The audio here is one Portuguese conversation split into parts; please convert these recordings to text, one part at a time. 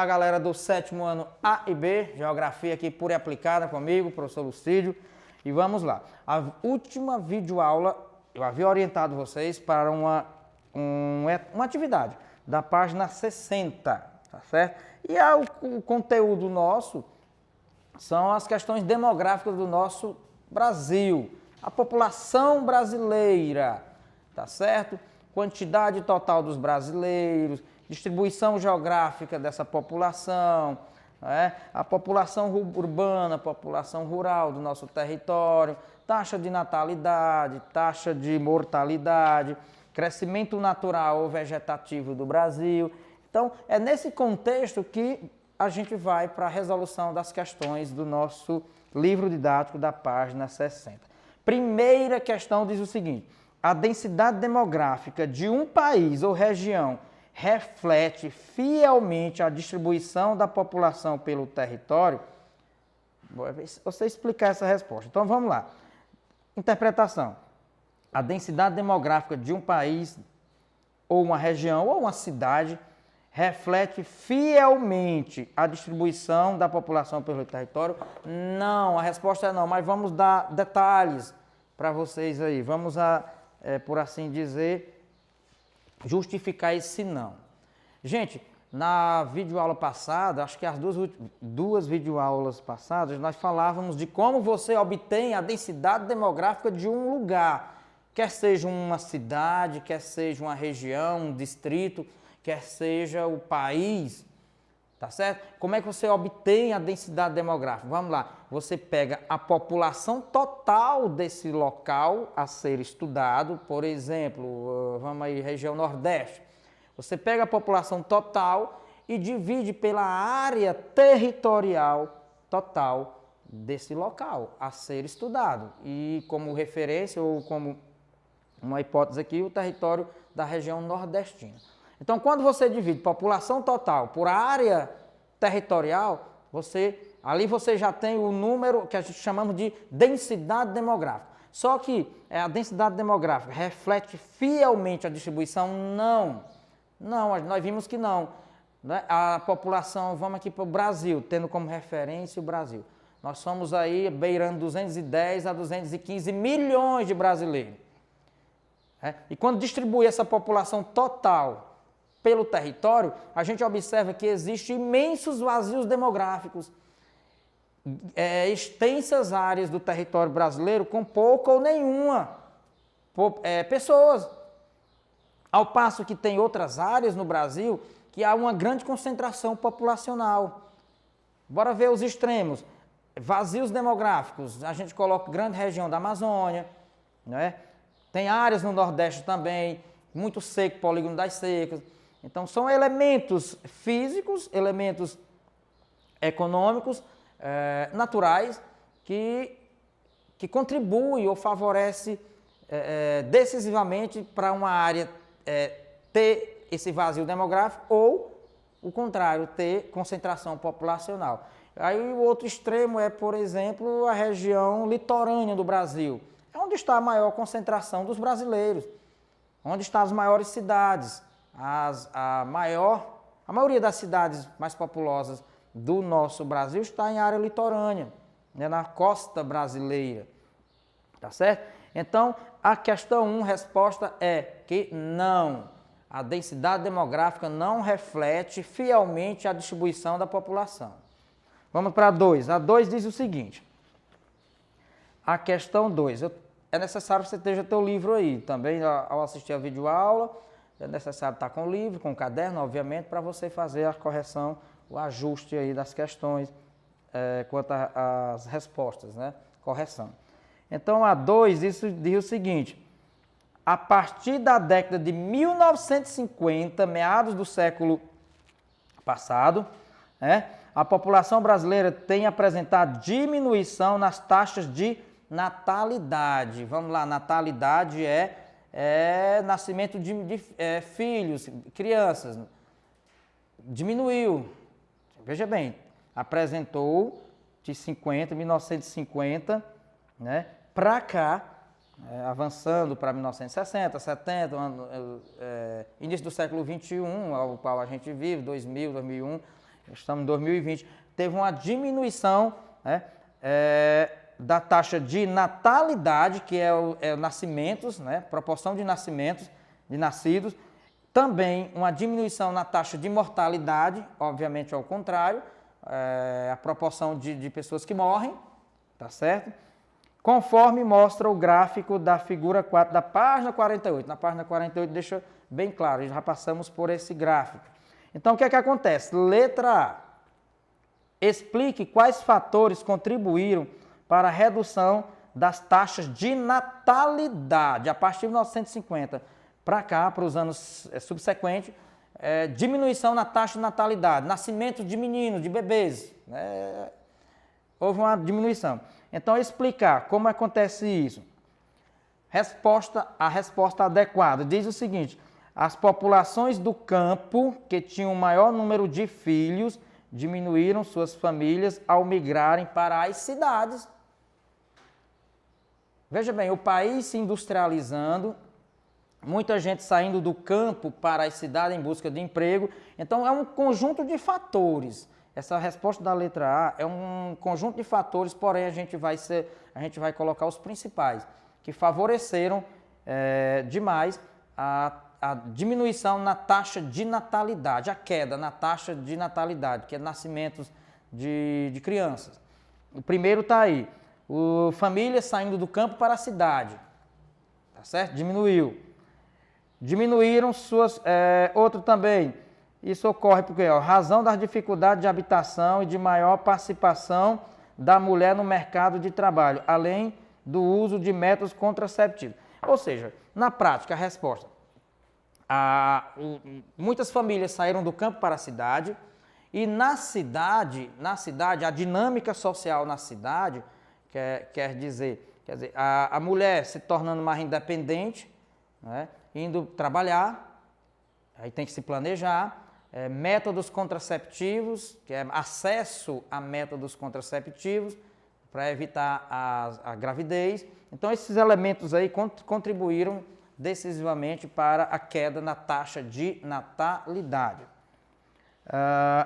Olá, galera do 7º ano A e B, Geografia aqui pura e aplicada comigo, professor Lucídio. E vamos lá. A última videoaula, eu havia orientado vocês para uma atividade da página 60, tá certo? E o conteúdo nosso são as questões demográficas do nosso Brasil, a população brasileira, tá certo? Quantidade total dos brasileiros, distribuição geográfica dessa população, a população urbana, a população rural do nosso território, taxa de natalidade, taxa de mortalidade, crescimento natural ou vegetativo do Brasil. Então, é nesse contexto que a gente vai para a resolução das questões do nosso livro didático da página 60. Primeira questão diz o seguinte: a densidade demográfica de um país ou região reflete fielmente a distribuição da população pelo território? Vou você explicar essa resposta. Então vamos lá. Interpretação. A densidade demográfica de um país ou uma região ou uma cidade reflete fielmente a distribuição da população pelo território? Não, a resposta é não, mas vamos dar detalhes para vocês aí. Vamos, por assim dizer, justificar esse não. Gente, na videoaula passada, acho que as duas videoaulas passadas, nós falávamos de como você obtém a densidade demográfica de um lugar, quer seja uma cidade, quer seja uma região, um distrito, quer seja o país, tá certo? Como é que você obtém a densidade demográfica? Vamos lá, você pega a população total desse local a ser estudado, por exemplo, vamos aí, região Nordeste. Você pega a população total e divide pela área territorial total desse local a ser estudado. E como referência ou como uma hipótese aqui, o território da região nordestina. Então, quando você divide população total por área territorial, ali você já tem o número que a gente chamamos de densidade demográfica. Só que a densidade demográfica reflete fielmente a distribuição? Não. Não, nós vimos que não. A população, vamos aqui para o Brasil, tendo como referência o Brasil. Nós somos aí beirando 210 a 215 milhões de brasileiros. E quando distribui essa população total pelo território, a gente observa que existem imensos vazios demográficos, extensas áreas do território brasileiro com pouca ou nenhuma pessoas. Ao passo que tem outras áreas no Brasil que há uma grande concentração populacional. Bora ver os extremos. Vazios demográficos, a gente coloca grande região da Amazônia, né? Tem áreas no Nordeste também, muito seco, polígono das secas. Então, são elementos físicos, elementos econômicos, naturais, que contribuem ou favorecem decisivamente para uma área ter esse vazio demográfico ou, o contrário, ter concentração populacional. Aí o outro extremo é, por exemplo, a região litorânea do Brasil. É onde está a maior concentração dos brasileiros, onde estão as maiores cidades. A maioria das cidades mais populosas do nosso Brasil está em área litorânea, né, na costa brasileira, tá certo? Então, a questão 1, resposta é que não, a densidade demográfica não reflete fielmente a distribuição da população. Vamos para a 2. A 2 diz o seguinte, a questão 2, é necessário que você esteja teu livro aí, também ao assistir a videoaula, é necessário estar com o livro, com o caderno, obviamente, para você fazer a correção, o ajuste aí das questões quanto às respostas, né? Correção. Então, a 2 diz o seguinte: a partir da década de 1950, meados do século passado, a população brasileira tem apresentado diminuição nas taxas de natalidade. Vamos lá, natalidade é nascimento de filhos, crianças. Diminuiu. Veja bem, apresentou de 1950, né, para cá, avançando para 1960, 70, início do século XXI, ao qual a gente vive, 2000, 2001, estamos em 2020, teve uma diminuição, né, da taxa de natalidade, que é o nascimentos, né, proporção de nascimentos, de nascidos, também uma diminuição na taxa de mortalidade, obviamente ao contrário, a proporção de pessoas que morrem, tá certo? Conforme mostra o gráfico da figura 4 da página 48. Na página 48 deixa bem claro, já passamos por esse gráfico. Então, o que é que acontece? Letra A. Explique quais fatores contribuíram para a redução das taxas de natalidade a partir de 1950 para cá, para os anos subsequentes, diminuição na taxa de natalidade, nascimento de meninos, de bebês, houve uma diminuição. Então, explicar como acontece isso. A resposta adequada diz o seguinte: as populações do campo que tinham maior número de filhos diminuíram suas famílias ao migrarem para as cidades. Veja bem, o país se industrializando, muita gente saindo do campo para as cidades em busca de emprego. Então, é um conjunto de fatores. Essa resposta da letra A é um conjunto de fatores, porém a gente vai colocar os principais, que favoreceram demais a diminuição na taxa de natalidade, a queda na taxa de natalidade, que é nascimentos de crianças. O primeiro está aí, famílias saindo do campo para a cidade, tá certo? Diminuíram suas... outro também, isso ocorre porque, razão das dificuldades de habitação e de maior participação da mulher no mercado de trabalho, além do uso de métodos contraceptivos. Ou seja, na prática, a resposta, muitas famílias saíram do campo para a cidade, e na cidade, a dinâmica social na cidade, quer dizer, a mulher se tornando mais independente, né, indo trabalhar, aí tem que se planejar, métodos contraceptivos, que é acesso a métodos contraceptivos para evitar a gravidez. Então, esses elementos aí contribuíram decisivamente para a queda na taxa de natalidade.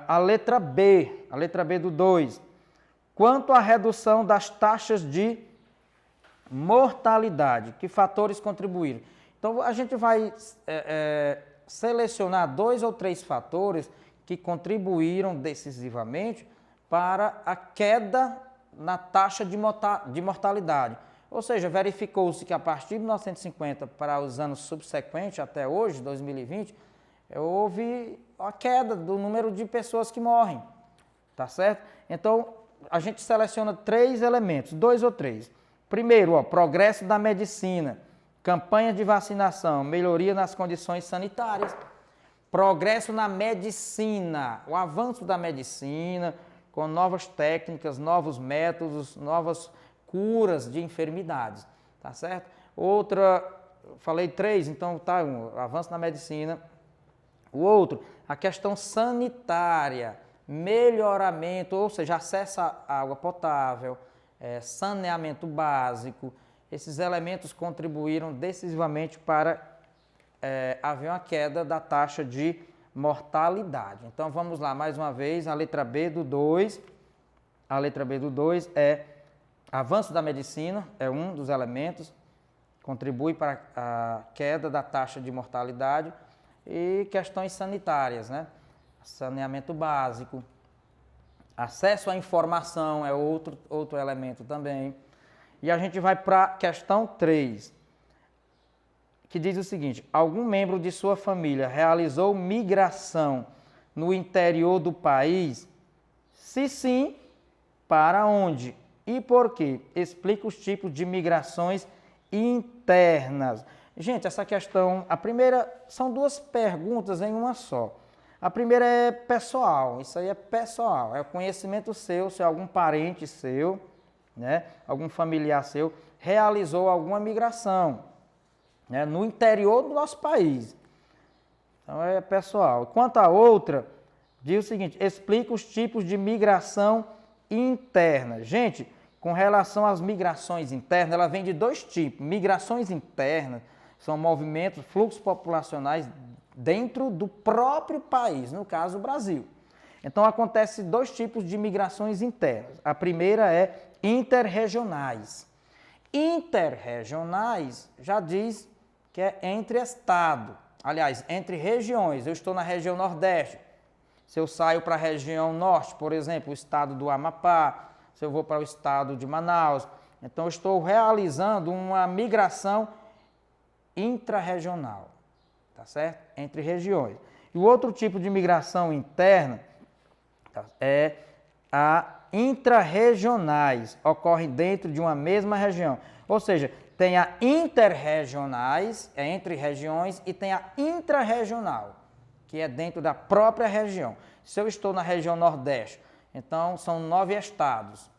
A letra B do 2. Quanto à redução das taxas de mortalidade, que fatores contribuíram? Então, a gente vai selecionar 2 ou 3 fatores que contribuíram decisivamente para a queda na taxa de mortalidade. Ou seja, verificou-se que a partir de 1950 para os anos subsequentes, até hoje, 2020, houve a queda do número de pessoas que morrem, tá certo? Então, a gente seleciona 3 elementos, 2 ou 3. Primeiro, progresso da medicina, campanha de vacinação, melhoria nas condições sanitárias, progresso na medicina, o avanço da medicina, com novas técnicas, novos métodos, novas curas de enfermidades, tá certo? Outra, falei 3, então tá, avanço na medicina. O outro, a questão sanitária, melhoramento, ou seja, acesso à água potável, saneamento básico. Esses elementos contribuíram decisivamente para haver uma queda da taxa de mortalidade. Então, vamos lá, mais uma vez, a letra B do 2. A letra B do 2 é avanço da medicina, é um dos elementos, contribui para a queda da taxa de mortalidade, e questões sanitárias, né? Saneamento básico, acesso à informação é outro elemento também. E a gente vai para a questão 3, que diz o seguinte: algum membro de sua família realizou migração no interior do país? Se sim, para onde e por quê? Explica os tipos de migrações internas. Gente, essa questão, a primeira, são 2 perguntas em uma só. A primeira é pessoal, isso aí é pessoal, é o conhecimento seu, se algum parente seu, né, algum familiar seu, realizou alguma migração, né, no interior do nosso país. Então é pessoal. Quanto à outra, diz o seguinte: explica os tipos de migração interna. Gente, com relação às migrações internas, ela vem de 2 tipos. Migrações internas são fluxos populacionais dentro do próprio país, no caso o Brasil. Então, acontece dois tipos de migrações internas. A primeira é interregionais. Interregionais já diz que é entre estado. Aliás, entre regiões. Eu estou na região Nordeste. Se eu saio para a região Norte, por exemplo, o estado do Amapá, se eu vou para o estado de Manaus, então eu estou realizando uma migração intrarregional, tá certo? Entre regiões. E o outro tipo de migração interna é a intrarregionais, ocorre dentro de uma mesma região. Ou seja, tem a interregionais, é entre regiões, e tem a intrarregional, que é dentro da própria região. Se eu estou na região Nordeste, então são 9 estados.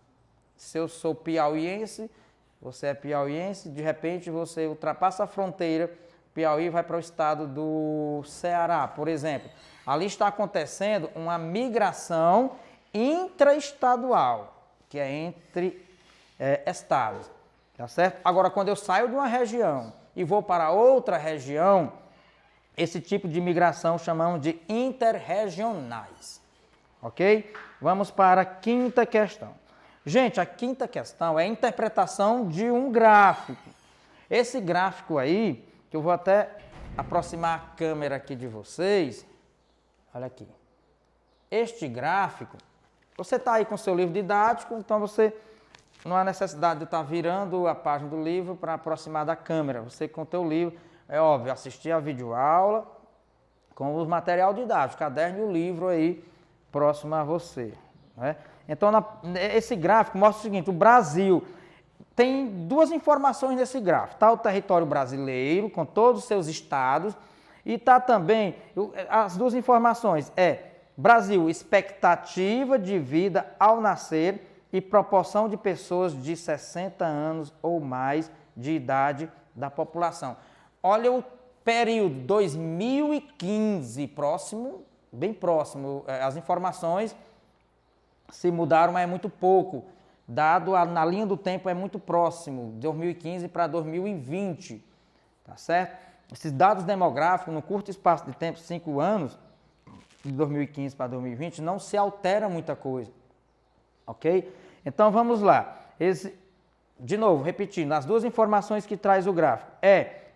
Se eu sou piauiense, você é piauiense, de repente você ultrapassa a fronteira, Piauí vai para o estado do Ceará, por exemplo. Ali está acontecendo uma migração intraestadual, que é entre estados, tá certo? Agora, quando eu saio de uma região e vou para outra região, esse tipo de migração chamamos de interregionais, ok? Vamos para a quinta questão. Gente, a quinta questão é a interpretação de um gráfico. Esse gráfico aí, que eu vou até aproximar a câmera aqui de vocês, olha aqui. Este gráfico, você está aí com o seu livro didático, então você não há necessidade de estar virando a página do livro para aproximar da câmera. Você com o teu livro, é óbvio, assistir a videoaula com o material didático, o caderno e o livro aí próximo a você, né? Então, esse gráfico mostra o seguinte, o Brasil tem duas informações nesse gráfico. Está o território brasileiro, com todos os seus estados, e está também, as duas informações Brasil, expectativa de vida ao nascer e proporção de pessoas de 60 anos ou mais de idade da população. Olha o período 2015, bem próximo, as informações se mudaram, mas é muito pouco. Dado na linha do tempo é muito próximo, 2015 para 2020, tá certo? Esses dados demográficos, no curto espaço de tempo, 5 anos, de 2015 para 2020, não se altera muita coisa, ok? Então vamos lá. De novo, repetindo, as duas informações que traz o gráfico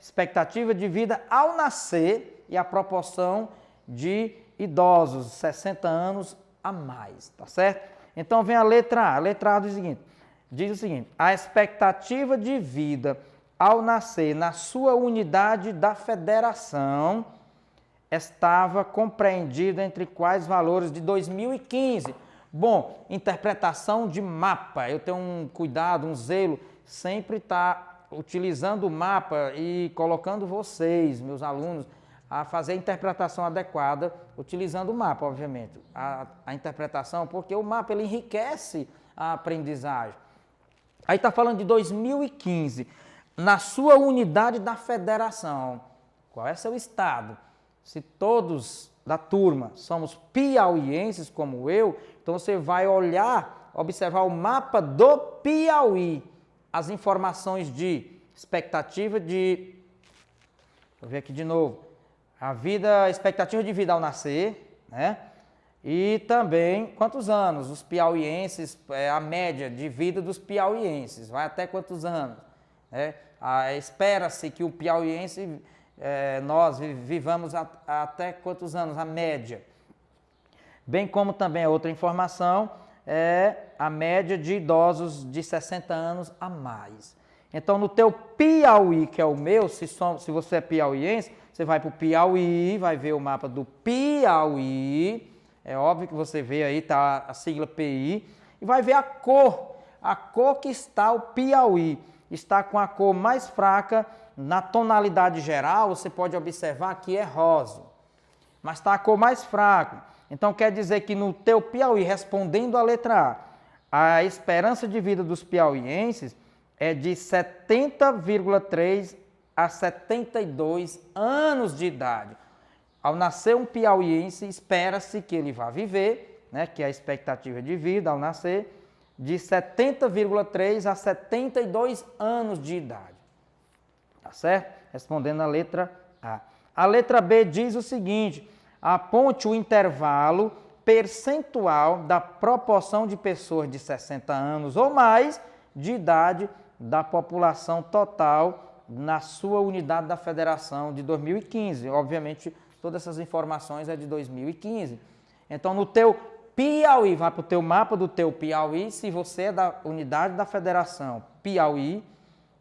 expectativa de vida ao nascer e a proporção de idosos, 60 anos a mais, tá certo? Então vem a letra A. A letra A diz o seguinte, a expectativa de vida ao nascer na sua unidade da federação estava compreendida entre quais valores de 2015? Bom, interpretação de mapa. Eu tenho um cuidado, um zelo, sempre estar utilizando o mapa e colocando vocês, meus alunos, a fazer a interpretação adequada, utilizando o mapa, obviamente. A interpretação, porque o mapa ele enriquece a aprendizagem. Aí está falando de 2015, na sua unidade da federação. Qual é seu estado? Se todos da turma somos piauienses como eu, então você vai observar o mapa do Piauí, as informações de expectativa de... Vou ver aqui de novo. A expectativa de vida ao nascer, né? E também quantos anos os piauienses, a média de vida dos piauienses, vai até quantos anos, né? Espera-se que o piauiense, nós vivamos até quantos anos, a média. Bem como também a outra informação é a média de idosos de 60 anos a mais. Então, no teu Piauí, que é o meu, se você é piauiense, você vai para o Piauí, vai ver o mapa do Piauí, é óbvio que você vê aí, está a sigla PI, e vai ver a cor que está o Piauí. Está com a cor mais fraca, na tonalidade geral, você pode observar que é rosa, mas está a cor mais fraca. Então, quer dizer que no teu Piauí, respondendo a letra A esperança de vida dos piauienses é de 70,3 a 72 anos de idade. Ao nascer um piauiense, espera-se que ele vá viver, né, que é a expectativa de vida ao nascer, de 70,3 a 72 anos de idade. Tá certo? Respondendo a letra A. A letra B diz o seguinte, aponte o intervalo percentual da proporção de pessoas de 60 anos ou mais de idade da população total na sua unidade da federação de 2015. Obviamente, todas essas informações é de 2015. Então, no teu Piauí, vai para o teu mapa do teu Piauí, se você é da unidade da federação Piauí,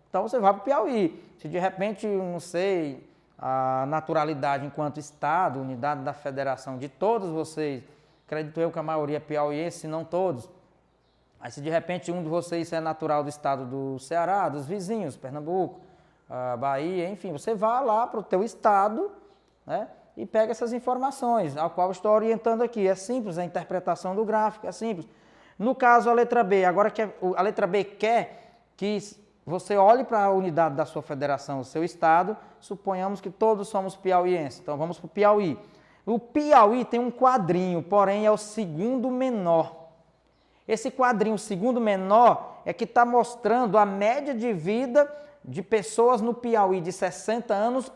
então você vai para o Piauí. Se de repente, não sei, a naturalidade enquanto estado, unidade da federação de todos vocês, acredito eu que a maioria é piauiense, se não todos. Aí se de repente um de vocês é natural do estado do Ceará, dos vizinhos, Pernambuco, Bahia, enfim, você vai lá para o teu estado, né, e pega essas informações, ao qual eu estou orientando aqui. É simples a interpretação do gráfico, é simples. No caso, a letra B, agora que a letra B quer que você olhe para a unidade da sua federação, o seu estado, suponhamos que todos somos piauienses, então vamos para o Piauí. O Piauí tem um quadrinho, porém é o segundo menor. Esse quadrinho, o segundo menor, é que está mostrando a média de vida de pessoas no Piauí de 60 anos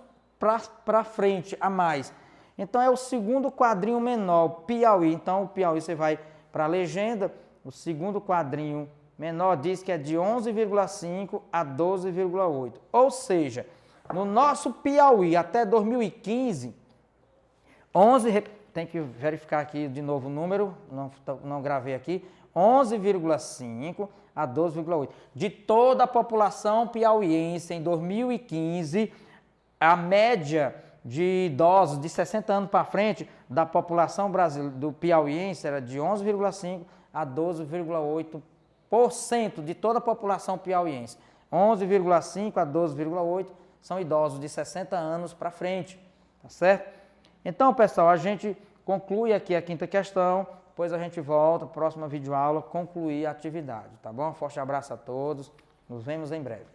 para frente, a mais. Então é o segundo quadrinho menor, Piauí. Então o Piauí você vai para a legenda, o segundo quadrinho menor diz que é de 11,5 a 12,8. Ou seja, no nosso Piauí até 2015, tem que verificar aqui de novo o número, não gravei aqui, 11,5 a 12,8. De toda a população piauiense em 2015, a média de idosos de 60 anos para frente da população do piauiense era de 11,5 a 12,8% de toda a população piauiense. 11,5 a 12,8 são idosos de 60 anos para frente, tá certo? Então, pessoal, a gente conclui aqui a quinta questão, depois a gente volta, próxima videoaula, concluir a atividade, tá bom? Forte abraço a todos, nos vemos em breve.